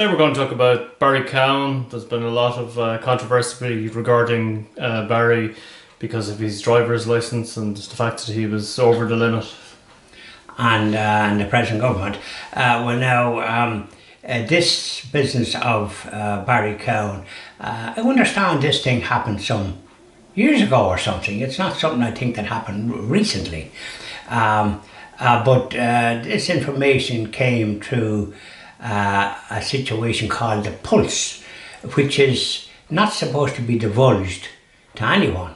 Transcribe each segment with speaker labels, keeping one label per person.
Speaker 1: Today we're going to talk about Barry Cowen. There's been a lot of controversy regarding Barry because of his driver's licence and the fact that he was over the limit.
Speaker 2: And the present government. This business of Barry Cowen, I understand this thing happened some years ago or something. It's not something I think that happened recently. But this information came through a situation called the Pulse, which is not supposed to be divulged to anyone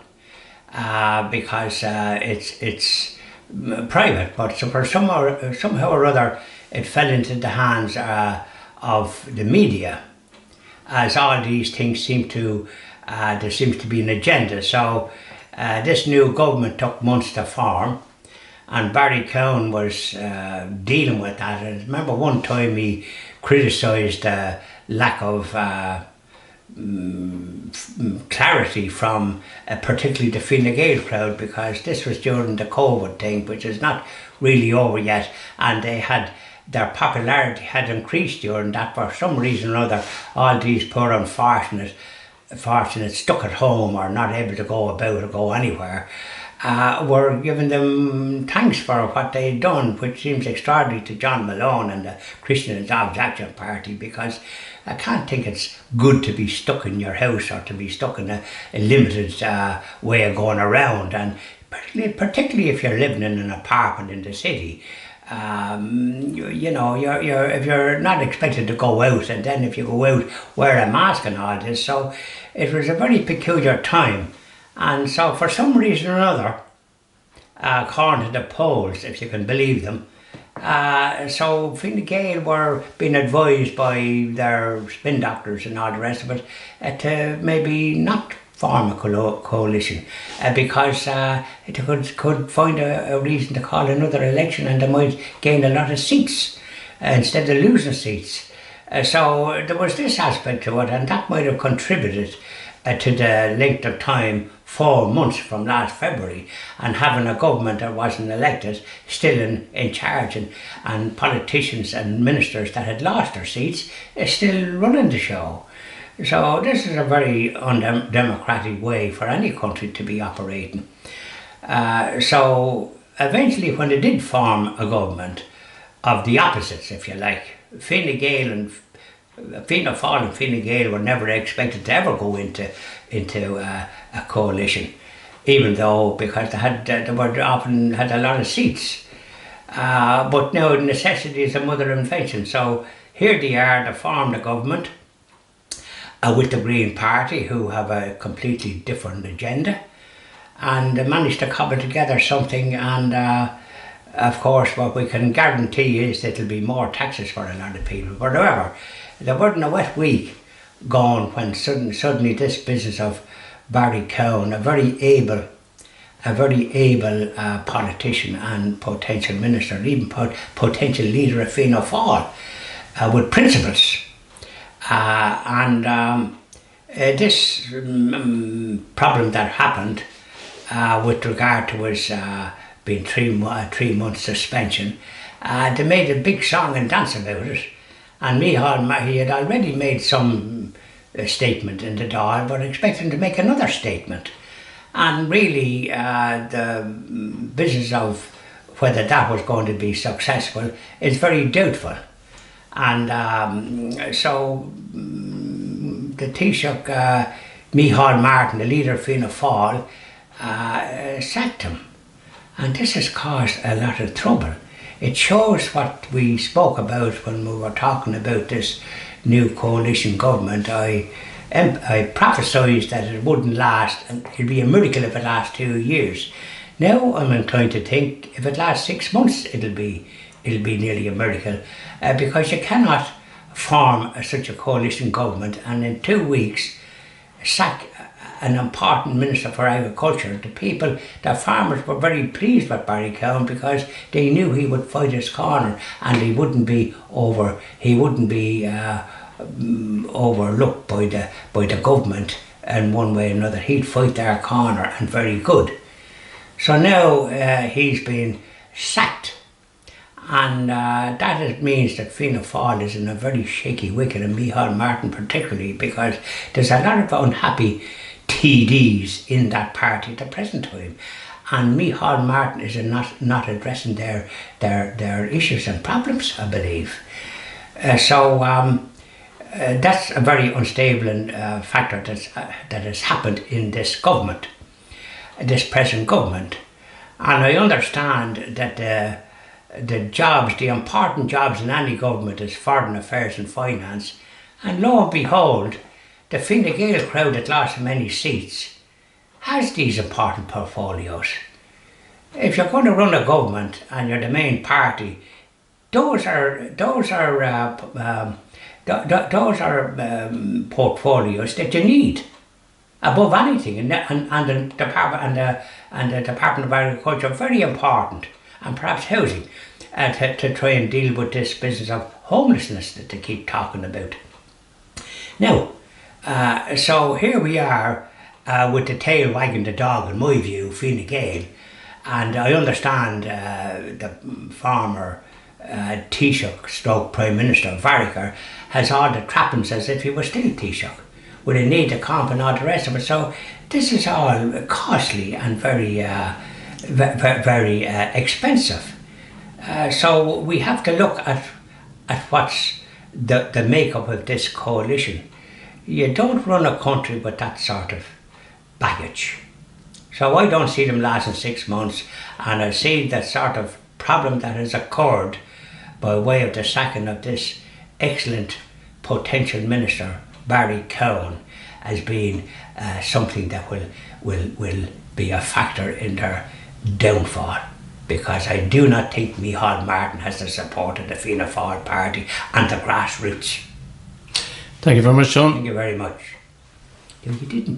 Speaker 2: because it's private. But somehow or other, it fell into the hands of the media, as all these things seem to. There seems to be an agenda. So this new government took months to form. And Barry Cowen was dealing with that. I remember one time he criticised the lack of clarity from particularly the Fine Gael crowd, because this was during the COVID thing, which is not really over yet, and their popularity had increased during that. For some reason or other, all these poor unfortunate stuck at home or not able to go about or go anywhere were giving them thanks for what they'd done, which seems extraordinary to John Malone and the Christian and Jobs Action Party, because I can't think it's good to be stuck in your house or to be stuck in a limited way of going around, and particularly if you're living in an apartment in the city. If you're not expected to go out, and then if you go out, wear a mask and all this. So it was a very peculiar time. And so for some reason or other, according to the polls, if you can believe them, so Fine Gael were being advised by their spin doctors and all the rest of it to maybe not form a coalition because it could find a reason to call another election, and they might gain a lot of seats instead of losing seats. So there was this aspect to it, and that might have contributed to the length of time, 4 months from last February, and having a government that wasn't elected still in charge, and politicians and ministers that had lost their seats still running the show. So this is a very undemocratic way for any country to be operating. So eventually, when they did form a government of the opposites, if you like, Fine Gael and Fianna Fáil and Fine Gael were never expected to ever go into a coalition, even though because they were often had a lot of seats. But now necessity is the mother of invention. So here they are, they formed a government with the Green Party, who have a completely different agenda, and they managed to cobble together something. And of course, what we can guarantee is that there'll be more taxes for a lot of people. But however, there wasn't a wet week gone when suddenly this business of Barry Cowen, a very able politician and potential minister, even potential leader of Fianna Fáil, with principles. This problem that happened with regard to his being 3 months suspension, they made a big song and dance about it. And he had already made some statement in the Dáil, but expecting to make another statement. And really, the business of whether that was going to be successful is very doubtful. And so the Taoiseach, Micheál Martin, the leader of Fianna Fáil, sacked him. And this has caused a lot of trouble. It shows what we spoke about when we were talking about this new coalition government. I prophesied that it wouldn't last, and it'd be a miracle if it lasts 2 years. Now I'm inclined to think if it lasts 6 months, it'll be nearly a miracle, because you cannot form such a coalition government and in 2 weeks sack an important minister for agriculture. The farmers were very pleased with Barry Cowen because they knew he would fight his corner, and he wouldn't be overlooked by the government in one way or another. He'd fight their corner, and very good. So now he's been sacked, And means that Fianna Fáil is in a very shaky wicket, and Micheál Martin particularly, because there's a lot of unhappy TDs in that party at the present time. And Micheál Martin is not addressing their issues and problems, I believe. That's a very unstable factor that has happened in this government, this present government. And I understand that the important jobs in any government is foreign affairs and finance. And lo and behold, the Fine Gael crowd that lost many seats has these important portfolios. If you're going to run a government and you're the main party, those are portfolios that you need above anything, and the Department of Agriculture are very important, and perhaps housing, to try and deal with this business of homelessness that they keep talking about. Now, so here we are with the tail wagging the dog, in my view, Fine Gael, and I understand the former Taoiseach stroke Prime Minister Varadkar has all the trappings as if he was still Taoiseach, with a need to comp and all the rest of it. So this is all costly and very expensive. So we have to look at what's the makeup of this coalition. You don't run a country with that sort of baggage. So I don't see them lasting 6 months, and I see that sort of problem that has occurred by way of the sacking of this excellent potential minister, Barry Cowen, as being something that will be a factor in their downfall. Because I do not think Micheál Martin has the support of the Fianna Fáil party and the grassroots.
Speaker 1: Thank you very much, Sean.
Speaker 2: Thank you very much. You didn't